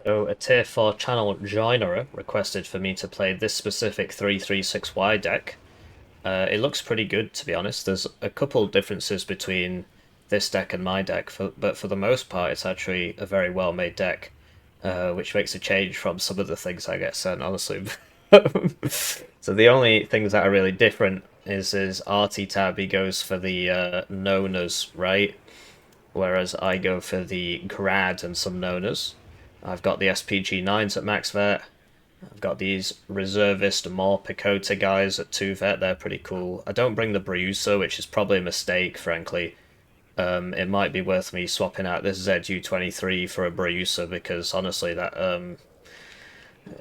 So a tier 4 channel joiner requested for me to play this specific 336Y deck. It looks pretty good, to be honest. There's a couple differences between this deck and my deck, but for the most part it's actually a very well made deck, which makes a change from some of the things I get sent, honestly. So the only things that are really different is Artie Tabby goes for the Nonas, right? Whereas I go for the Grad and some Nonas. I've got the SPG9s at max vet. I've got these reservist more Picota guys at 2 vet. They're pretty cool. I don't bring the Bruiser, which is probably a mistake, frankly. It might be worth me swapping out this ZU23 for a Bruiser because honestly, that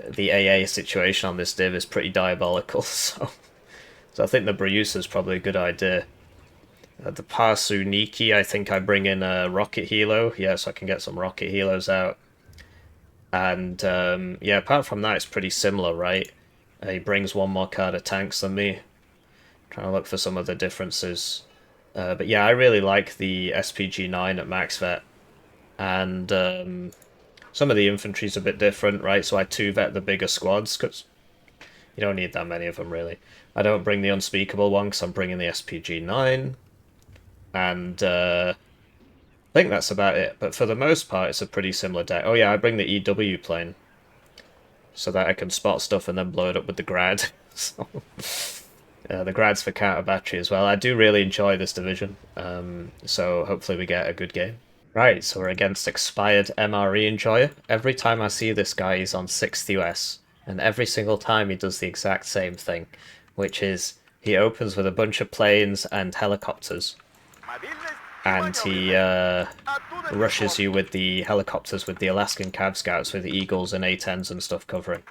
the AA situation on this div is pretty diabolical. So I think the Bruiser is probably a good idea. The Parsuniki, I think I bring in a Rocket Helo. Yeah, so I can get some Rocket Helos out. And yeah, apart from that, it's pretty similar, right? He brings one more card of tanks than me. Trying to look for some of the differences. But yeah, I really like the SPG9 at max vet. And some of the infantry's a bit different, right? So I 2-vet the bigger squads, because you don't need that many of them, really. I don't bring the unspeakable one, because I'm bringing the SPG9. And I think that's about it, but for the most part it's a pretty similar deck. Oh yeah, I bring the EW plane, so that I can spot stuff and then blow it up with the Grad. So, the Grad's for counter battery as well. I do really enjoy this division, so hopefully we get a good game. Right, so we're against ExpiredMREEnjoyer. Every time I see this guy, he's on 6th US, and every single time he does the exact same thing, which is he opens with a bunch of planes and helicopters, and he rushes you with the helicopters with the Alaskan Cav Scouts with the Eagles and A-10s and stuff covering.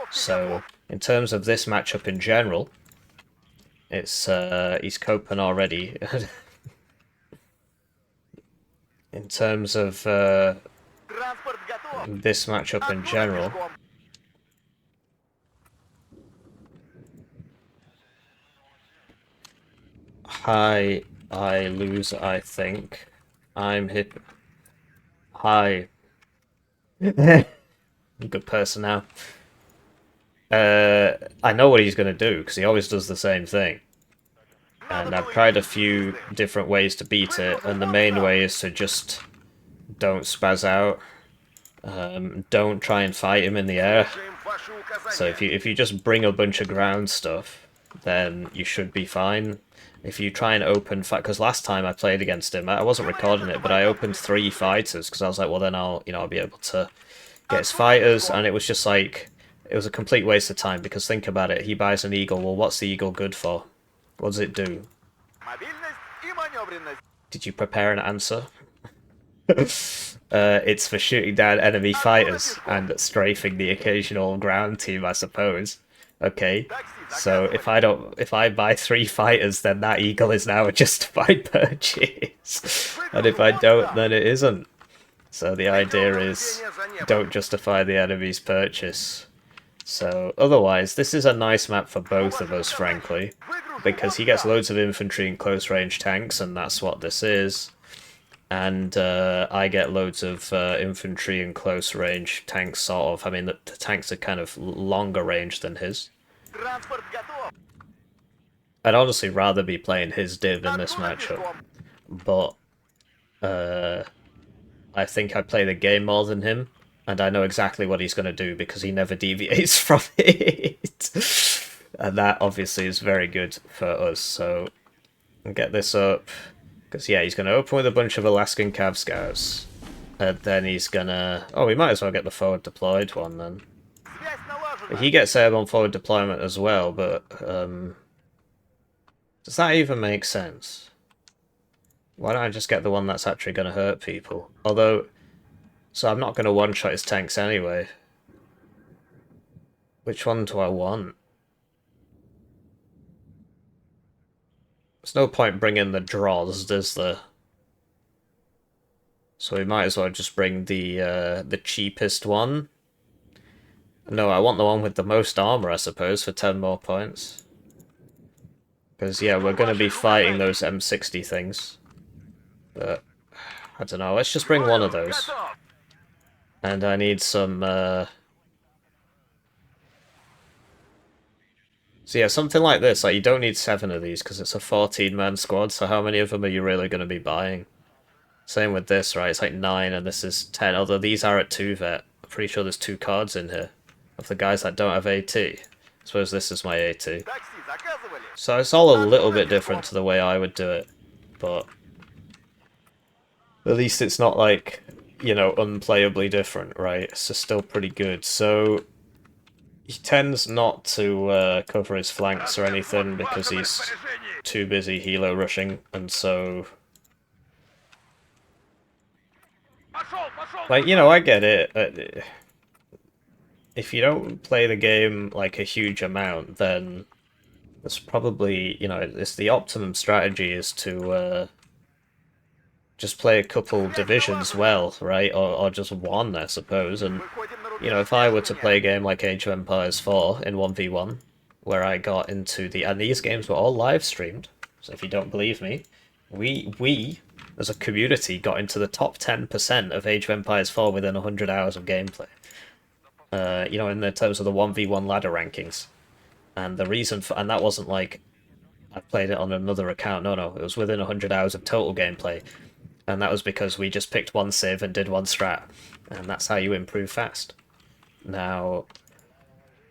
So, in terms of this matchup in general, it's he's coping already. In terms of this matchup in general, hi, I lose, I think. I'm hip. Hi. Good person now. I know what he's going to do, because he always does the same thing. And I've tried a few different ways to beat it, and the main way is to just don't spaz out. Don't try and fight him in the air. So if you just bring a bunch of ground stuff, then you should be fine. If you try and open fight, because last time I played against him, I wasn't recording it, but I opened 3 fighters because I was like, well then I'll be able to get his fighters, and it was just like it was a complete waste of time because think about it, he buys an eagle. Well, what's the eagle good for? What does it do? Did you prepare an answer? It's for shooting down enemy fighters and strafing the occasional ground team, I suppose. Okay, so if I buy 3 fighters, then that eagle is now a justified purchase, and if I don't, then it isn't. So the idea is, don't justify the enemy's purchase. So otherwise, this is a nice map for both of us, frankly, because he gets loads of infantry and close range tanks, and that's what this is. And I get loads of infantry and close range tanks, sort of. I mean, the tanks are kind of longer range than his. I'd honestly rather be playing his div in this matchup, but I think I play the game more than him, and I know exactly what he's going to do because he never deviates from it. And that obviously is very good for us, so I'll get this up. Because, yeah, he's going to open with a bunch of Alaskan Cav Scouts. And then he's going to... Oh, we might as well get the forward deployed one, then. But he gets airborne forward deployment as well, but... does that even make sense? Why don't I just get the one that's actually going to hurt people? Although... So I'm not going to one-shot his tanks anyway. Which one do I want? There's no point bringing the Droz, is there? So we might as well just bring the cheapest one. No, I want the one with the most armor, I suppose, for 10 more points. Because, yeah, we're going to be fighting those M60 things. But, I don't know, let's just bring one of those. And I need some... So yeah, something like this. Like, you don't need 7 of these because it's a 14-man squad, so how many of them are you really going to be buying? Same with this, right? It's like 9 and this is 10, although these are at 2 vet. I'm pretty sure there's 2 cards in here of the guys that don't have AT. I suppose this is my AT. So it's all a little bit different to the way I would do it, but at least it's not like, you know, unplayably different, right? It's just still pretty good. So he tends not to cover his flanks or anything because he's too busy helo rushing, and so... Like, you know, I get it. If you don't play the game, like, a huge amount, then it's probably, you know, it's the optimum strategy is to just play a couple divisions well, right? Or just one, I suppose. And, you know, if I were to play a game like Age of Empires 4 in 1v1, where I got into the... And these games were all live streamed, so if you don't believe me, we as a community, got into the top 10% of Age of Empires 4 within 100 hours of gameplay. You know, in the terms of the 1v1 ladder rankings. And the reason for... And that wasn't like I played it on another account. No, it was within 100 hours of total gameplay. And that was because we just picked one civ and did one strat. And that's how you improve fast. Now...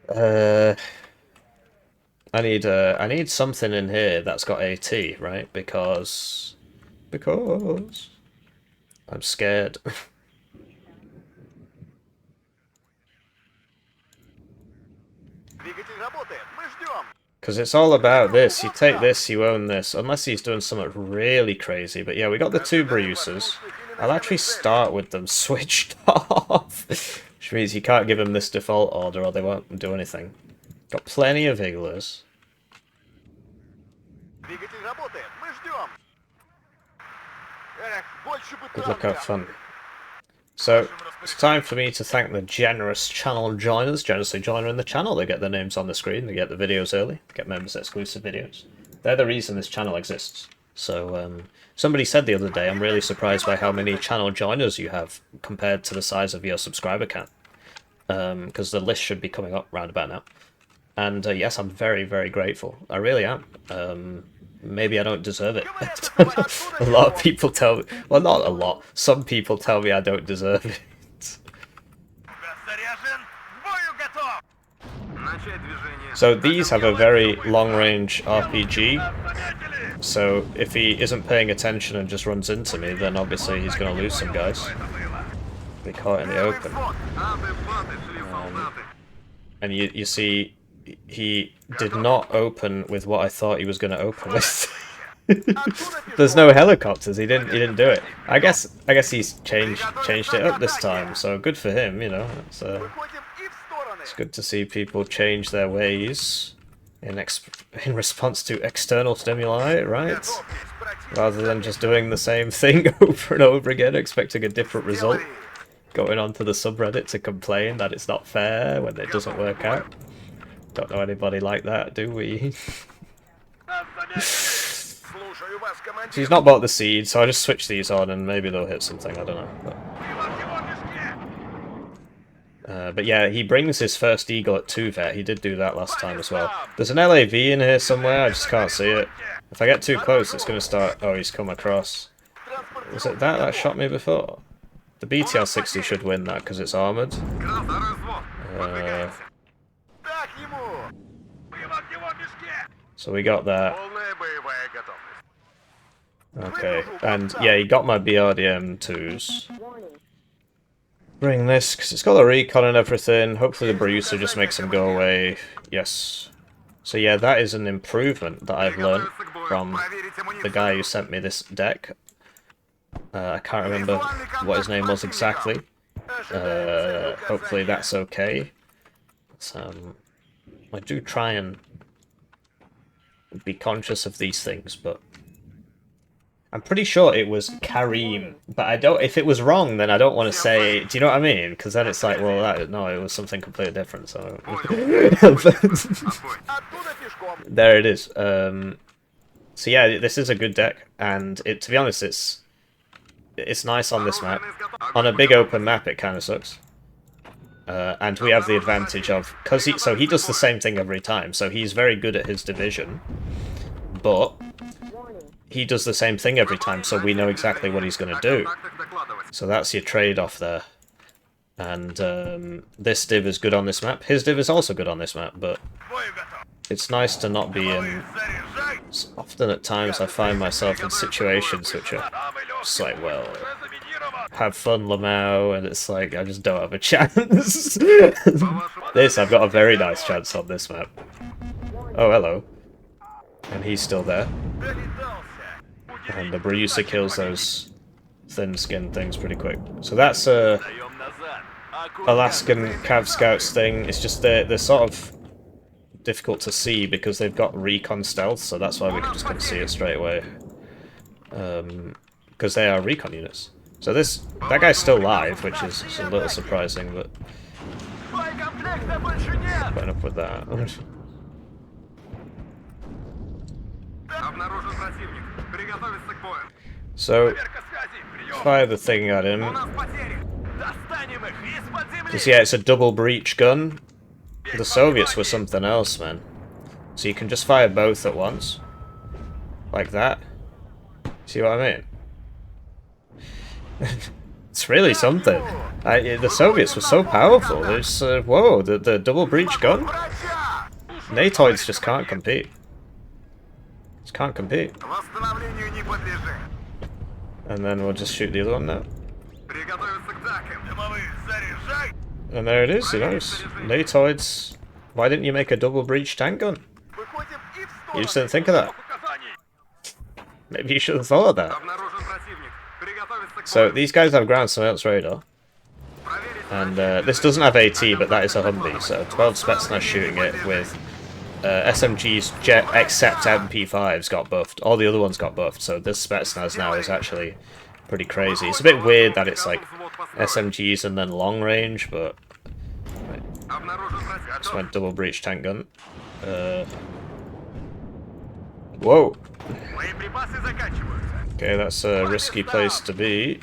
I need something in here that's got AT, right? Because I'm scared. Because it's all about this. You take this, you own this. Unless he's doing something really crazy. But yeah, we got the 2 Bruces. I'll actually start with them switched off. Which means you can't give them this default order or they won't do anything. Got plenty of Igglers. Good luck, have fun. So, it's time for me to thank the generous channel joiners. Generously joining the channel, they get their names on the screen, they get the videos early, they get members exclusive videos. They're the reason this channel exists. So, somebody said the other day, I'm really surprised by how many channel joiners you have compared to the size of your subscriber count. Because the list should be coming up round about now. And yes, I'm very, very grateful. I really am. Maybe I don't deserve it. A lot of people tell me... Well, not a lot. Some people tell me I don't deserve it. So these have a very long-range RPG. So if he isn't paying attention and just runs into me, then obviously he's going to lose some guys. Be caught in the open. And you see... He did not open with what I thought he was going to open with. There's no helicopters. He didn't do it. I guess he's changed it up this time. So good for him. You know, it's good to see people change their ways in response to external stimuli, right? Rather than just doing the same thing over and over again, expecting a different result. Going onto the subreddit to complain that it's not fair when it doesn't work out. Don't know anybody like that, do we? He's not bought the seed, so I just switch these on and maybe they'll hit something, I don't know. But yeah, he brings his first eagle at 2 vet. He did do that last time as well. There's an LAV in here somewhere, I just can't see it. If I get too close, it's going to start... Oh, he's come across. Was it that shot me before? The BTR-60 should win that because it's armoured. So we got that. Okay, and yeah, he got my BRDM2s. Bring this, because it's got the recon and everything. Hopefully the Bruiser just makes him go away. Yes. So yeah, that is an improvement that I've learned from the guy who sent me this deck. I can't remember what his name was exactly. Hopefully that's okay. I do try and be conscious of these things, but I'm pretty sure it was Kareem. But I don't. If it was wrong, then I don't want to say. Do you know what I mean? Because then it's like, well, no, it was something completely different. So there it is. So yeah, this is a good deck, and to be honest, it's nice on this map. On a big open map, it kind of sucks. And we have the advantage of, so he does the same thing every time, so he's very good at his division, but he does the same thing every time, so we know exactly what he's going to do. So that's your trade-off there. And this div is good on this map. His div is also good on this map, but it's nice to not be in... Often at times I find myself in situations which are just like, well, have fun, Lamau, and it's like, I just don't have a chance. This, I've got a very nice chance on this map. Oh, hello. And he's still there. And the Bruiser kills those thin-skinned things pretty quick. So that's a Alaskan Cav Scouts thing. It's just they're sort of difficult to see because they've got recon stealth, so that's why we can just come see it straight away. Because they are recon units. So that guy's still live, which is a little surprising, but putting up with that. So fire the thing at him. Because yeah, it's a double breach gun. The Soviets were something else, man. So you can just fire both at once. Like that. See what I mean? It's really something. The Soviets were so powerful. It's whoa, the double breach gun. NATOids just can't compete. Just can't compete. And then we'll just shoot the other one now. And there it is, you know, NATOids. Why didn't you make a double breach tank gun? You just didn't think of that. Maybe you should have thought of that. So these guys have ground surveillance radar. And this doesn't have AT, but that is a Humvee. So 12 Spetsnaz shooting it with SMGs, except MP5s got buffed. All the other ones got buffed. So this Spetsnaz now is actually pretty crazy. It's a bit weird that it's like SMGs and then long range, but... Right. Just went double breach tank gun. Whoa! Okay, that's a risky place to be.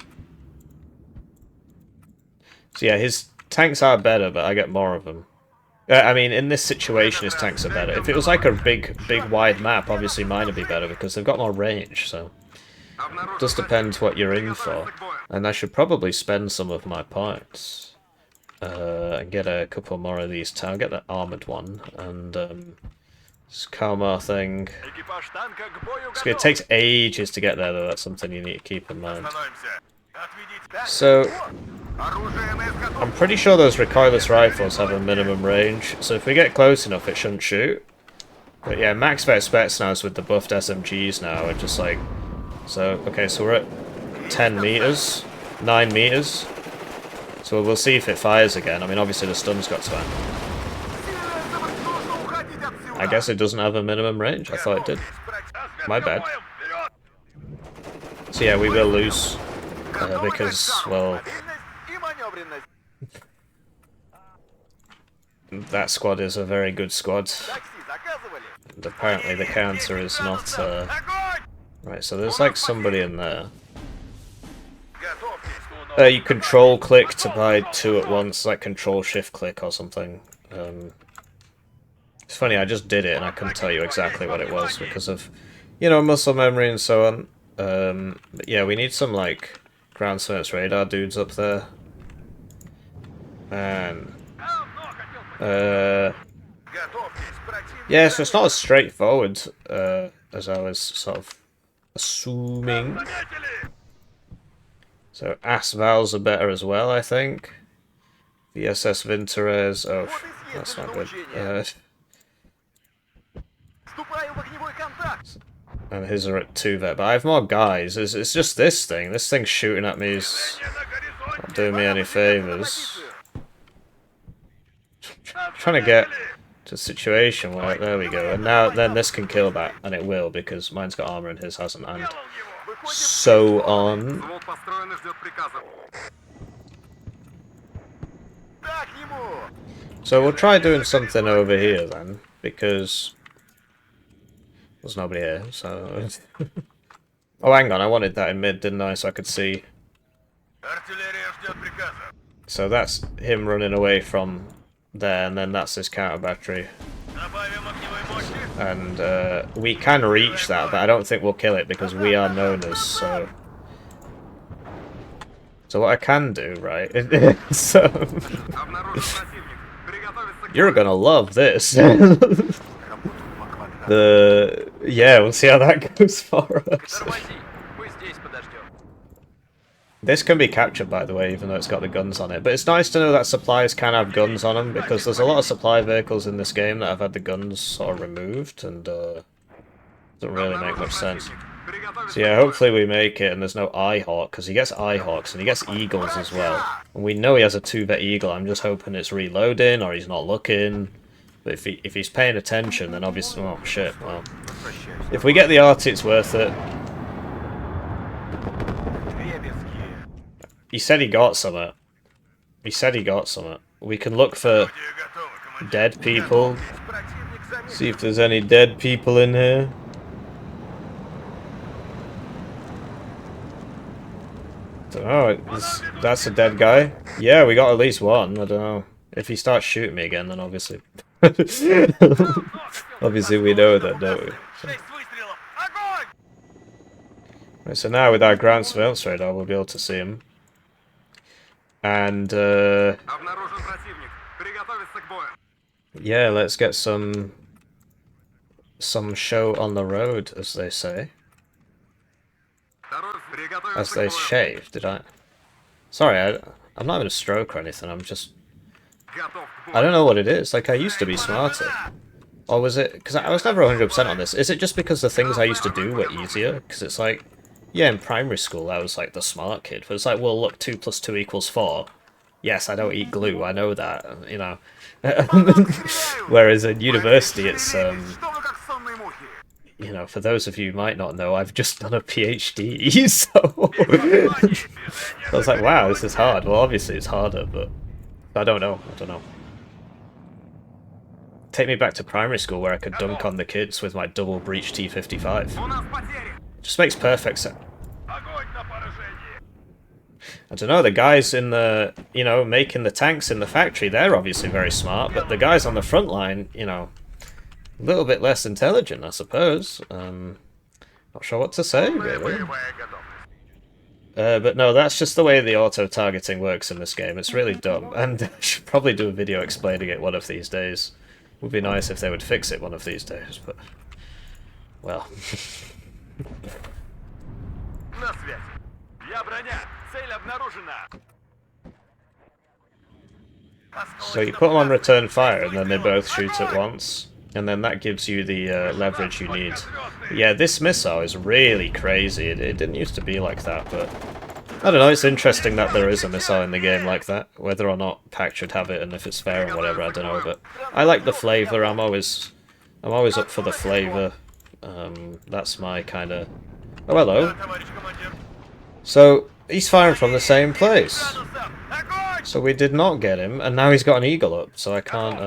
So yeah, his tanks are better, but I get more of them. I mean, in this situation, his tanks are better. If it was like a big wide map, obviously mine would be better, because they've got more range, so... It does depend what you're in for. And I should probably spend some of my points. And get a couple more of these. I'll get the armoured one, and this Kalmar thing. It takes ages to get there, though. That's something you need to keep in mind. So, I'm pretty sure those recoilless rifles have a minimum range, so if we get close enough, it shouldn't shoot. But yeah, max vet Spetsnaz with the buffed SMGs now are just like... So, okay, so we're at 10 meters, 9 meters. So we'll see if it fires again. I mean, obviously the stun's got to end. I guess it doesn't have a minimum range. I thought it did. My bad. So yeah, we will lose. Because, well... that squad is a very good squad. And apparently the counter is not... Right, so there's like somebody in there. You control click to buy two at once, like control shift click or something. It's funny, I just did it and I couldn't tell you exactly what it was because of, you know, muscle memory and so on. But yeah, we need some like ground surveillance radar dudes up there. And yeah, so it's not as straightforward as I was sort of assuming. So AS Vals are better as well, I think. VSS Vinterez, oh, that's not good. And his are at 2 vet, but I have more guys. It's just this thing. This thing shooting at me is not doing me any favours. Trying to get to a situation where, there we go, and now then this can kill that, and it will, because mine's got armour and his hasn't, and so on. So we'll try doing something over here then, because there's nobody here, so... Oh, hang on, I wanted that in mid, didn't I, so I could see So that's him running away from there, and then that's his counter battery. And we can reach that, but I don't think we'll kill it because we are known as so. So what I can do, right? So you're gonna love this. Yeah, we'll see how that goes for us. This can be captured, by the way, even though it's got the guns on it. But it's nice to know that supplies can have guns on them, because there's a lot of supply vehicles in this game that have had the guns sort of removed, and doesn't really make much sense. So yeah, hopefully we make it, and there's no Eyehawk, because he gets Eyehawks, and he gets Eagles as well. And we know he has a 2-vet Eagle. I'm just hoping it's reloading, or he's not looking. But if he's paying attention, then obviously... Oh, shit, well... If we get the RT, it's worth it. He said he got something. He said he got something. We can look for dead people. See if there's any dead people in here. Oh, that's a dead guy. Yeah, we got at least one. I don't know. If he starts shooting me again, then obviously... obviously we know that, don't we? Right, so now with our ground surveillance radar, we'll be able to see him. And, yeah, let's get some show on the road, as they say. As they shave, did I? Sorry, I'm not having a stroke or anything, I'm just... I don't know what it is, like I used to be smarter. Or was it... Because I was never 100% on this. Is it just because the things I used to do were easier? Because it's like... Yeah, in primary school I was like the smart kid, but it's like, well look, 2 + 2 = 4. Yes, I don't eat glue, I know that, you know. Whereas in university it's, you know, for those of you who might not know, I've just done a PhD, so... I was like, wow, this is hard. Well, obviously it's harder, but... I don't know. Take me back to primary school where I could dunk on the kids with my double breech T55. Just makes perfect sense. I don't know, the guys in the, you know, making the tanks in the factory, they're obviously very smart, but the guys on the front line, you know, a little bit less intelligent, I suppose. Not sure what to say, really. But no, that's just the way the auto-targeting works in this game. It's really dumb, and I should probably do a video explaining it one of these days. It would be nice if they would fix it one of these days, but... Well... So you put them on return fire and then they both shoot at once, and then that gives you the leverage you need. Yeah, this missile is really crazy. It didn't used to be like that, but I don't know, it's interesting that there is a missile in the game like that. Whether or not Pact should have it and if it's fair or whatever, I don't know, but I like the flavour. I'm always up for the flavour. That's my kind of... Oh, hello. So, he's firing from the same place. So we did not get him, and now he's got an eagle up, so I can't,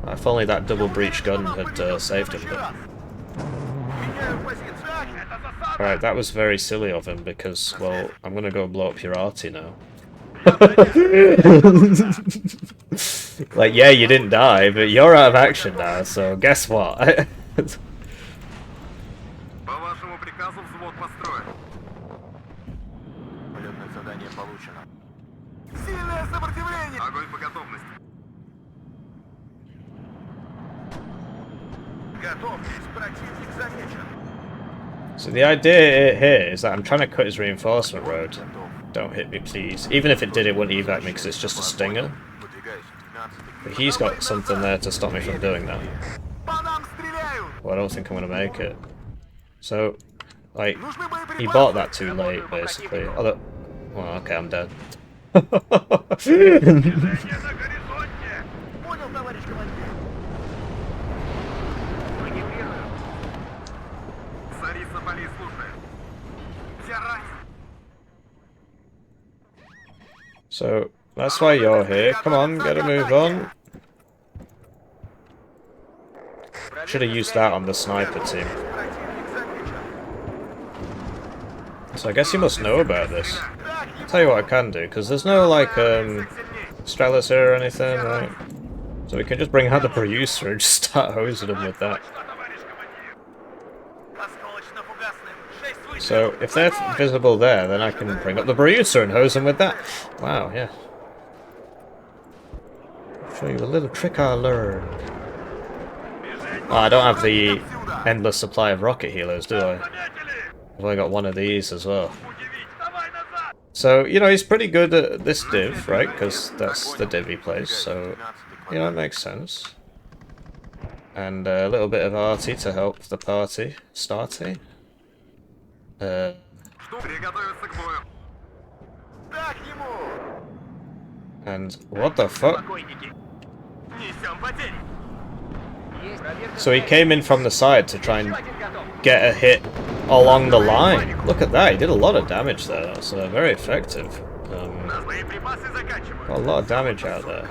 if only that double breech gun had saved him, but... Alright, that was very silly of him, because, well, I'm gonna go blow up your arty now. Like, yeah, you didn't die, but you're out of action now, so guess what? So the idea here is that I'm trying to cut his reinforcement road. Don't hit me, please. Even if it did, it wouldn't evac me because it's just a stinger. But he's got something there to stop me from doing that. Well, I don't think I'm going to make it. So, like, he bought that too late, basically. Although, well, okay, I'm dead. So, that's why you're here. Come on, get a move on. Should have used that on the sniper team. So I guess you must know about this. tell you what I can do, because there's no, like, Strellas here or anything, right? So we can just bring out the producer and just start hosing them with that. So, if they're visible there, then I can bring up the producer and hose them with that. Wow, yeah. I'll show you a little trick I learned. Oh, I don't have the endless supply of rocket healers, do I? I've only got one of these as well. So, you know, he's pretty good at this div, right? Because that's the div he plays, so, you know, it makes sense. And a little bit of arty to help the party starty. And what the fuck? So he came in from the side to try and get a hit along the line. Look at that, he did a lot of damage there. That's very effective. Got a lot of damage out there.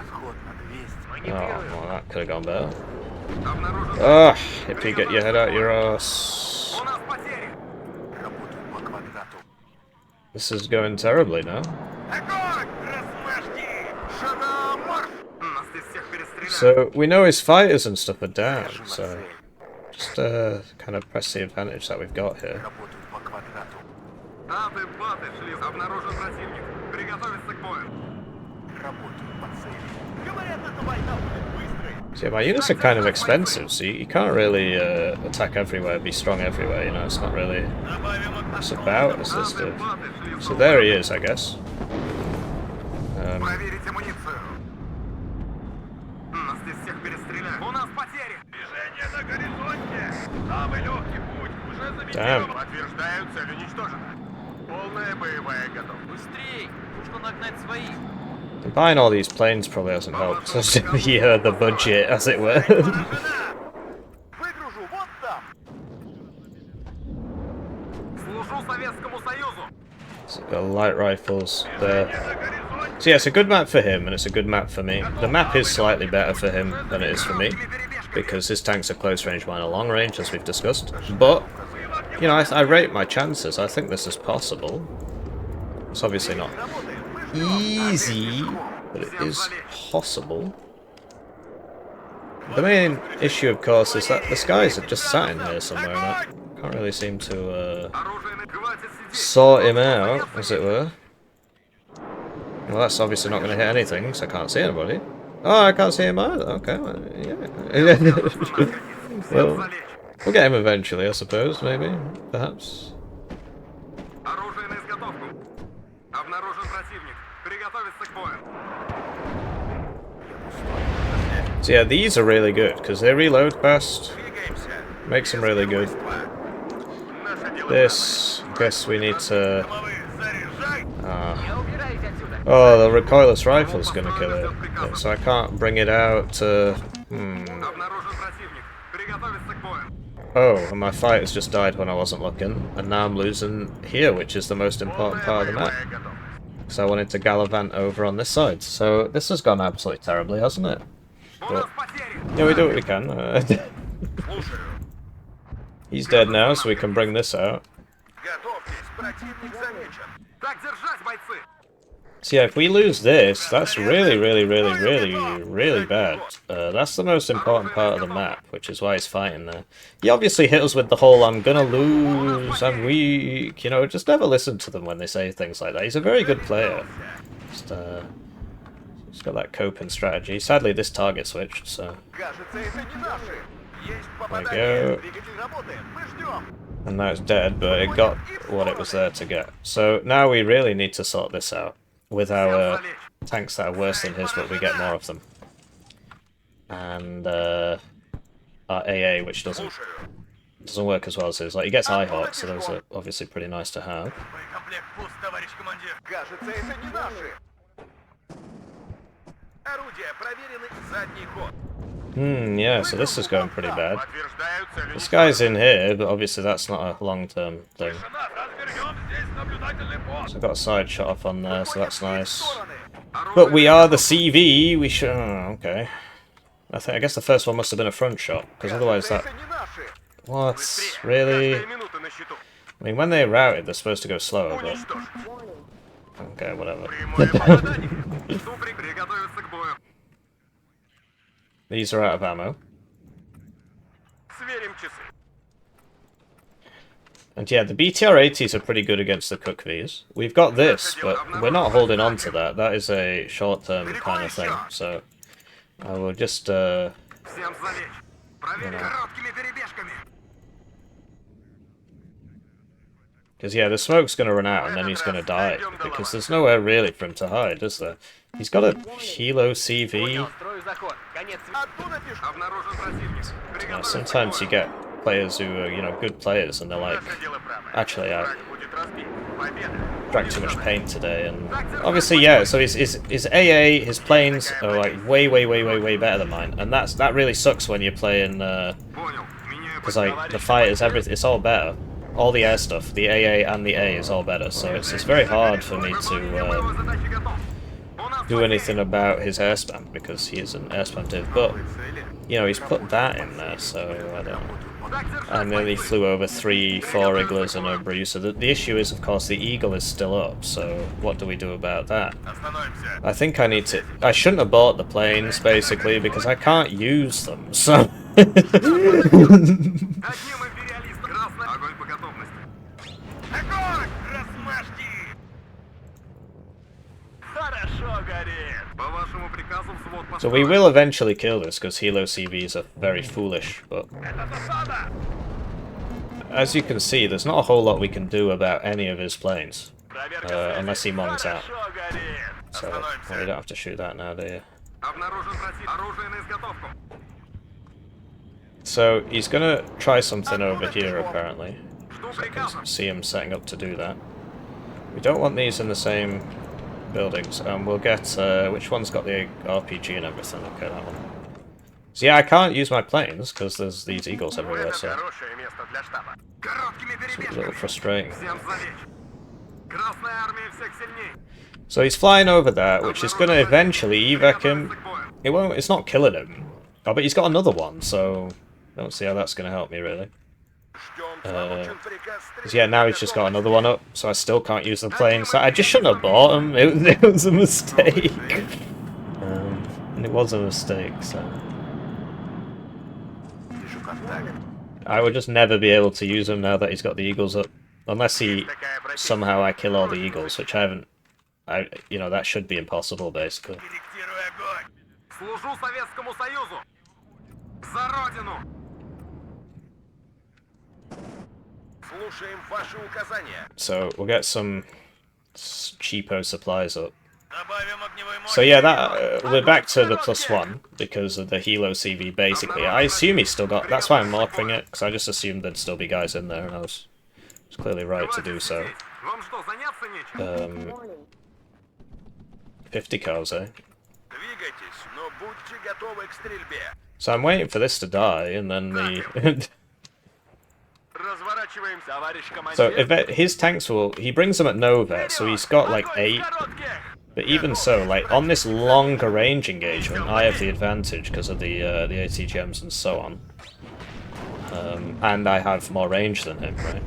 Oh, well, that could have gone better. Ah, Hippie, get your head out your ass. This is going terribly now. So, we know his fighters and stuff are down, so just kind of press the advantage that we've got here. So yeah, my units are kind of expensive, so you can't really attack everywhere, be strong everywhere, you know, it's not really it's about as this did. So there he is, I guess. Damn. Buying all these planes probably hasn't helped the budget, as it were. So got light rifles there. So yeah, it's a good map for him, and it's a good map for me. The map is slightly better for him than it is for me, because his tanks are close range, mine are long range, as we've discussed. But, you know, I rate my chances. I think this is possible. It's obviously not easy, but it is possible. The main issue, of course, is that this guy's just sat in here somewhere, and I can't really seem to sort him out, as it were. Well, that's obviously not going to hit anything, because I can't see anybody. Oh, I can't see him either. Okay, well, yeah. Well, we'll get him eventually, I suppose, maybe, perhaps. So yeah, these are really good, because they reload fast. Makes them really good. This, I guess we need to... oh, the recoilless rifle's gonna kill it. So I can't bring it out to... Oh, and my fighters just died when I wasn't looking, and now I'm losing here, which is the most important part of the map. So I wanted to gallivant over on this side. So this has gone absolutely terribly, hasn't it? But, yeah, we do what we can. He's dead now, so we can bring this out. So yeah, if we lose this, that's really, really, really, really, really bad. That's the most important part of the map, which is why he's fighting there. He obviously hit us with the whole, I'm gonna lose, I'm weak, you know, just never listen to them when they say things like that. He's a very good player. Just got that coping strategy. Sadly, this target switched, so... There we go. And now it's dead, but it got what it was there to get. So now we really need to sort this out with our tanks that are worse than his, but we get more of them. And our AA, which doesn't work as well as his. Like, he gets IHOT, so those are obviously pretty nice to have. Yeah, so this is going pretty bad. This guy's in here, but obviously that's not a long-term thing. So I've got a side shot off on there, so that's nice. But we are the CV, we should... Oh, okay. I guess the first one must have been a front shot, because otherwise that... What? Really? I mean, when they routed, they're supposed to go slower, but... Okay, whatever. These are out of ammo. And yeah, the BTR-80s are pretty good against the Cook Vs. We've got this, but we're not holding on to that. That is a short-term kind of thing, so I will just, you know. Because yeah, the smoke's going to run out and then he's going to die, because there's nowhere really for him to hide, is there? He's got a Hilo CV. Sometimes you get players who are, you know, good players, and they're like, actually, I drank too much paint today, and obviously, yeah, so his AA, his planes are like way better than mine, and that really sucks when you're playing, because like, the fighters, everything, it's all better. All the air stuff, the AA and the A is all better, so it's very hard for me to do anything about his air spam, because he is an air spam div, but, you know, he's put that in there, so I don't know. And then he flew over 3-4 Iglas and a Bruiser. The issue is, of course, the Eagle is still up, so what do we do about that? I think I need to... I shouldn't have bought the planes, basically, because I can't use them, so... So we will eventually kill this, because Hilo CVs are very foolish, but... As you can see, there's not a whole lot we can do about any of his planes. Unless he mongs out. So, well, you don't have to shoot that now, do you? So, he's gonna try something over here, apparently. So I can see him setting up to do that. We don't want these in the same buildings, and we'll get, which one's got the RPG and everything? Okay, that one. So yeah, I can't use my planes, because there's these Eagles everywhere, so... It's a little frustrating. So he's flying over that, which is going to eventually evac him. It won't, it's not killing him. Oh, but he's got another one, so... I don't see how that's going to help me, really. Yeah, now he's just got another one up, so I still can't use the plane. So I just shouldn't have bought him. It was a mistake. And it was a mistake, so... I would just never be able to use him now that he's got the Eagles up. Unless somehow I kill all the Eagles, which I haven't... you know, that should be impossible, basically. So, we'll get some cheapo supplies up. So yeah, that we're back to the +1 because of the Hilo CV, basically. I assume he's still got... That's why I'm marking it, because I just assumed there'd still be guys in there, and I was clearly right to do so. 50 cars, eh? So I'm waiting for this to die, and then the... So his tanks will... He brings them at no vet, so he's got like 8. But even so, like, on this longer range engagement, I have the advantage because of the ATGMs and so on. And I have more range than him, right?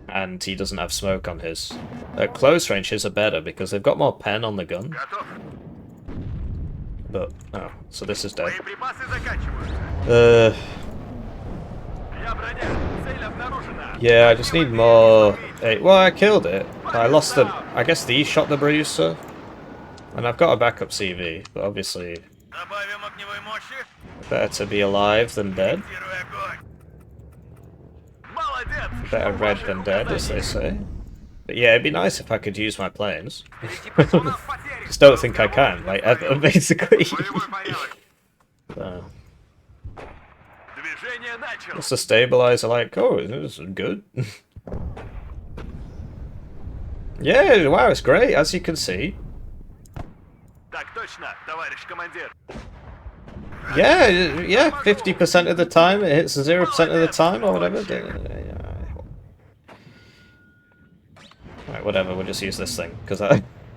And he doesn't have smoke on his. At close range, his are better because they've got more pen on the gun. But, oh, so this is dead. Yeah, I just need more... Well, I killed it. I lost the... I guess these shot the Bruiser. And I've got a backup CV, but obviously... Better to be alive than dead. Better red than dead, as they say. But yeah, it'd be nice if I could use my planes. Just don't think I can, like, ever, basically. So. What's the stabilizer like? Oh, this is good. Yeah, wow, it's great, as you can see. Yeah, 50% of the time, it hits 0% of the time, or whatever. Right, whatever, we'll just use this thing, because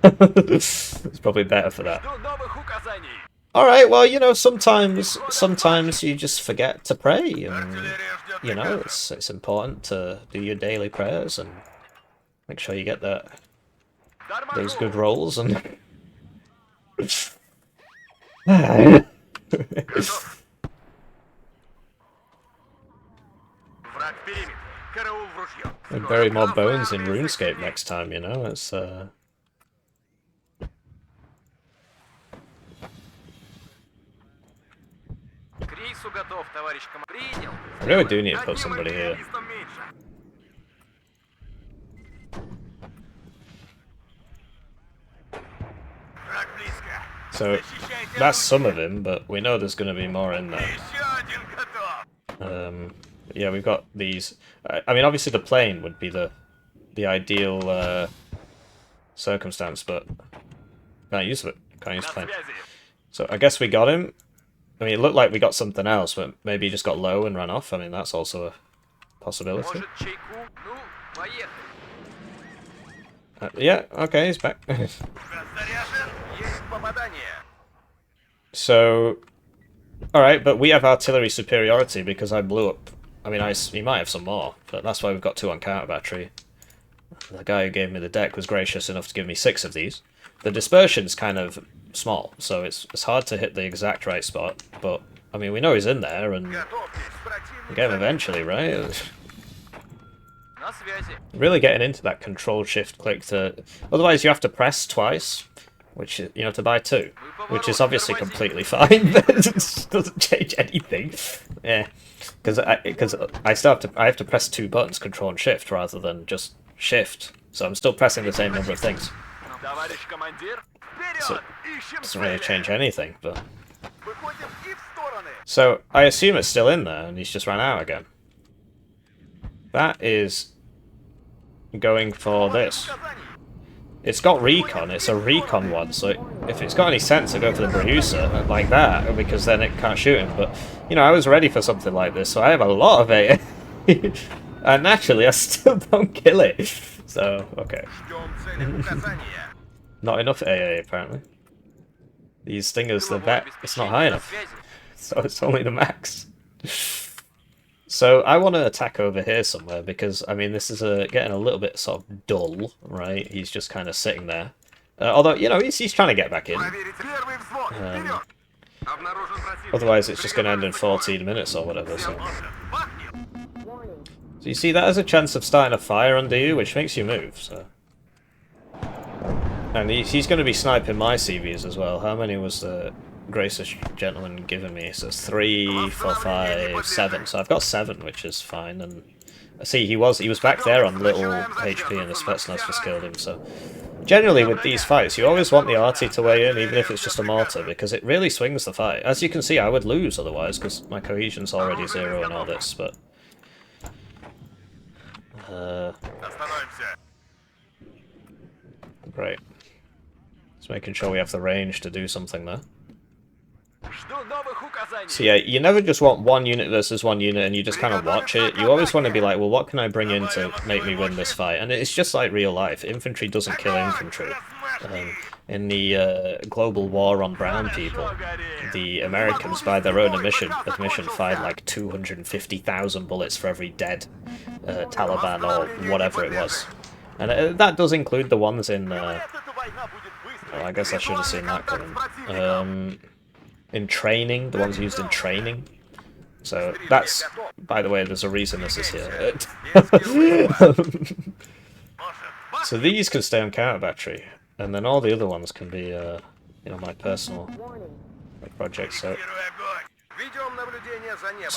it's probably better for that. Alright, well, you know, sometimes you just forget to pray, and, you know, it's important to do your daily prayers, and make sure you get that those good rolls and. And bury more bones in RuneScape next time, you know, it's I really do need to put somebody here. So, that's some of him, but we know there's going to be more in there. Yeah, we've got these. I mean, obviously the plane would be the ideal circumstance, but can't use it. Can't use the plane. So I guess we got him. I mean, it looked like we got something else, but maybe he just got low and ran off. I mean, that's also a possibility. Yeah, okay, he's back. So, alright, but we have artillery superiority because I blew up. I mean, he might have some more, but that's why we've got 2 on counter battery. The guy who gave me the deck was gracious enough to give me 6 of these. The dispersion's kind of small, so it's hard to hit the exact right spot, but, I mean, we know he's in there, and we get him eventually, right? Really getting into that control-shift-click to... Otherwise, you have to press twice, which, you know, to buy 2, which is obviously completely fine, but it doesn't change anything. Yeah, because I have to press 2 buttons, Control and Shift, rather than just Shift. So I'm still pressing the same number of things. So it doesn't really change anything, but... So I assume it's still in there, and he's just ran out again. That is going for this. It's got recon, it's a recon one, so if it's got any sense to go for the Bruiser like that, because then it can't shoot him, but, you know, I was ready for something like this, so I have a lot of AA. And naturally, I still don't kill it. So, okay. Not enough AA, apparently. These stingers, it's not high enough. So it's only the max. So I want to attack over here somewhere because, I mean, this is getting a little bit sort of dull, right? He's just kind of sitting there. Although, you know, he's trying to get back in. Otherwise, it's just going to end in 14 minutes or whatever. So you see, that has a chance of starting a fire under you, which makes you move. So, and he's going to be sniping my CVs as well. How many was the gracious gentleman giving me? So it's 3, 4, 5, 7. So I've got 7, which is fine. And see, he was back there on little HP, and the Spetsnaz just killed him. So generally with these fights, you always want the RT to weigh in, even if it's just a mortar, because it really swings the fight. As you can see, I would lose otherwise, because my cohesion's already 0 and all this. But great. Just making sure we have the range to do something there. So yeah, you never just want 1 unit versus 1 unit and you just kind of watch it. You always want to be like, well, what can I bring in to make me win this fight? And it's just like real life. Infantry doesn't kill infantry. In the global war on brown people, the Americans, by their own admission, fired like 250,000 bullets for every dead Taliban or whatever it was. And that does include the ones in... well, I guess I should have seen that coming. In training, the ones used in training. So that's, by the way, there's a reason this is here. So these can stay on counter battery, and then all the other ones can be, you know, my personal projects. So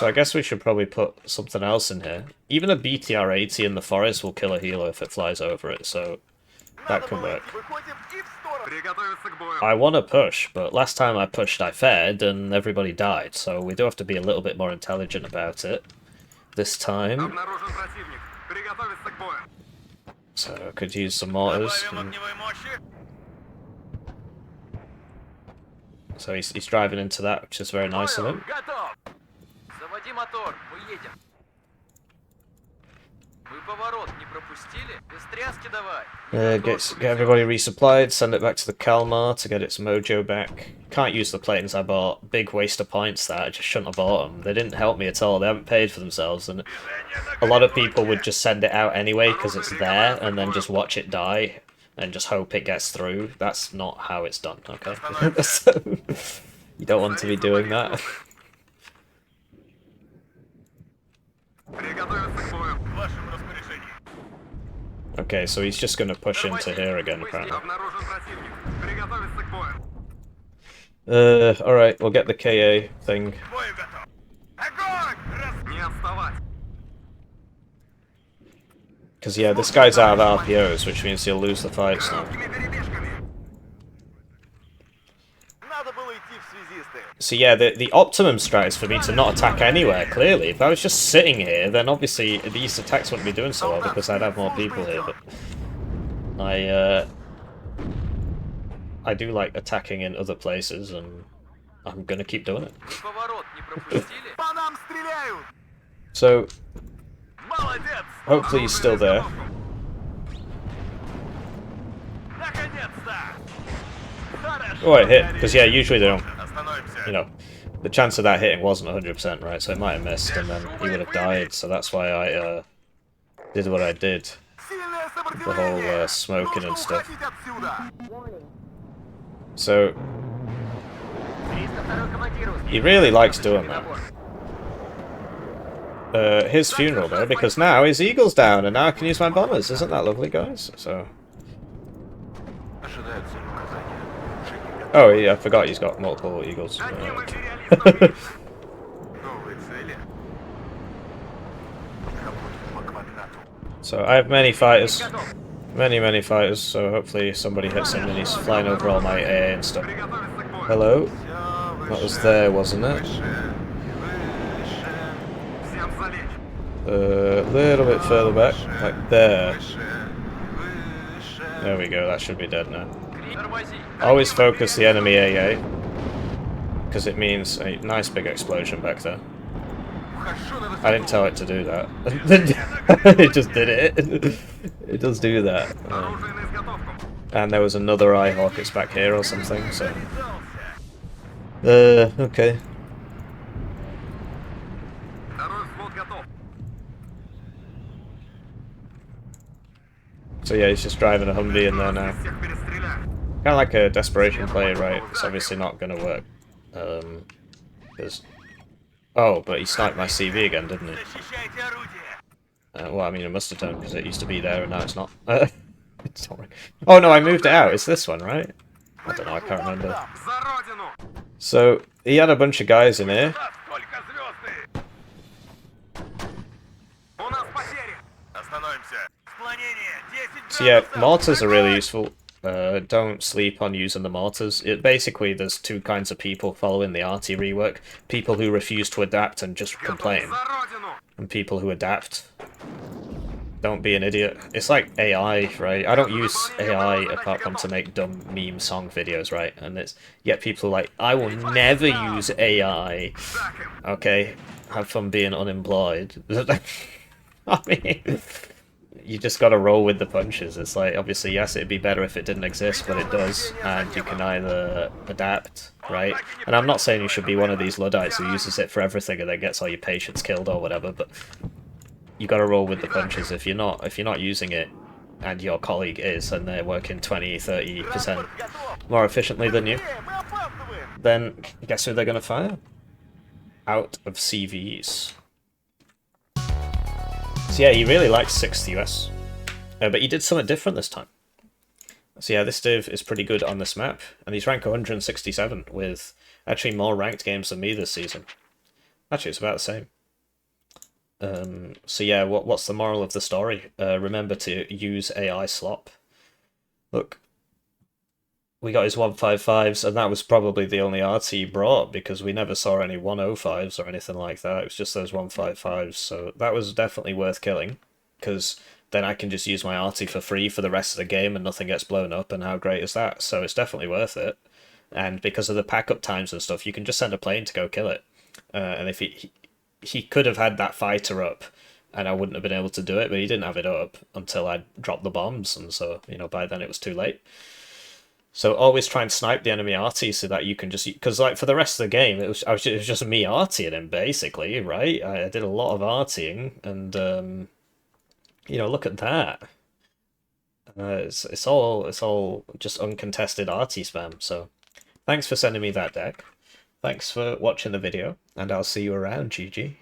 I guess we should probably put something else in here. Even a BTR-80 in the forest will kill a healer if it flies over it, so that can work. I want to push, but last time I pushed I fed and everybody died, so we do have to be a little bit more intelligent about it this time. So I could use some mortars. So he's driving into that, which is very nice of him. Get everybody resupplied, send it back to the Kalmar to get its mojo back. Can't use the planes I bought. Big waste of points that I just shouldn't have bought them. They didn't help me at all. They haven't paid for themselves, and a lot of people would just send it out anyway because it's there and then just watch it die. and just hope it gets through. That's not how it's done, okay? So, you don't want to be doing that. Okay, so he's just going to push into here again, apparently. Alright, we'll get the KA thing. Because, yeah, this guy's out of RPOs, which means he'll lose the fights now. So yeah, the optimum strat is for me to not attack anywhere, clearly. If I was just sitting here, then obviously these attacks wouldn't be doing so well because I'd have more people here, but I do like attacking in other places, and I'm gonna keep doing it. So, hopefully he's still there. Oh, it hit, because yeah, usually they don't, you know, the chance of that hitting wasn't 100%, right, so it might have missed, and then he would have died, so that's why I did what I did. The whole smoking and stuff. So, he really likes doing that. His funeral though, because now his eagle's down, and now I can use my bombers. Isn't that lovely, guys? So. Oh yeah, I forgot he's got multiple eagles. So I have many fighters. Many fighters, so hopefully somebody hits him and he's flying over all my AA and stuff. Hello? That was there, wasn't it? A little bit further back, like there. There we go, that should be dead now. Always focus the enemy AA, because it means a nice big explosion back there. I didn't tell it to do that. It just did it. It does do that. And there was another Eyehawk, it's back here or something, so... okay. So yeah, he's just driving a Humvee in there now. Kind of like a desperation play, right? It's obviously not going to work. Because... Oh, but he sniped my CV again, didn't he? Well, I mean, it must have done, because it used to be there and now it's not. It's not right. Oh no, I moved it out. It's this one, right? I don't know, I can't remember. So, he had a bunch of guys in here. So yeah, mortars are really useful. Don't sleep on using the mortars. Basically, there's two kinds of people following the RT rework. People who refuse to adapt and just complain. And people who adapt. Don't be an idiot. It's like AI, right? I don't use AI apart from to make dumb meme song videos, right? And it's yet people are like, I will never use AI. Okay, have fun being unemployed. I mean... You just gotta roll with the punches. It's like, obviously, yes, it'd be better if it didn't exist, but it does, and you can either adapt, right? And I'm not saying you should be one of these Luddites who uses it for everything and then gets all your patients killed or whatever, but you gotta roll with the punches. If you're not using it, and your colleague is, and they're working 20-30% more efficiently than you, then guess who they're gonna fire? Out of CVs. So yeah, he really likes 6th US, but he did something different this time. So yeah, this div is pretty good on this map, and he's rank 167 with actually more ranked games than me this season. Actually, it's about the same. So yeah, what's the moral of the story? Remember to use AI slop. Look, we got his 155s, and that was probably the only RT he brought, because we never saw any 105s or anything like that. It was just those 155s, so that was definitely worth killing, because then I can just use my RT for free for the rest of the game and nothing gets blown up, and how great is that? So it's definitely worth it. And because of the pack-up times and stuff, you can just send a plane to go kill it. And if he could have had that fighter up, and I wouldn't have been able to do it, but he didn't have it up until I dropped the bombs, and so, you know, by then it was too late. So always try and snipe the enemy RT so that you can just... Because, like, for the rest of the game, it was just me RTing him, basically, right? I did a lot of RTing, and, you know, look at that. It's all just uncontested arty spam. So thanks for sending me that deck. Thanks for watching the video, and I'll see you around, GG.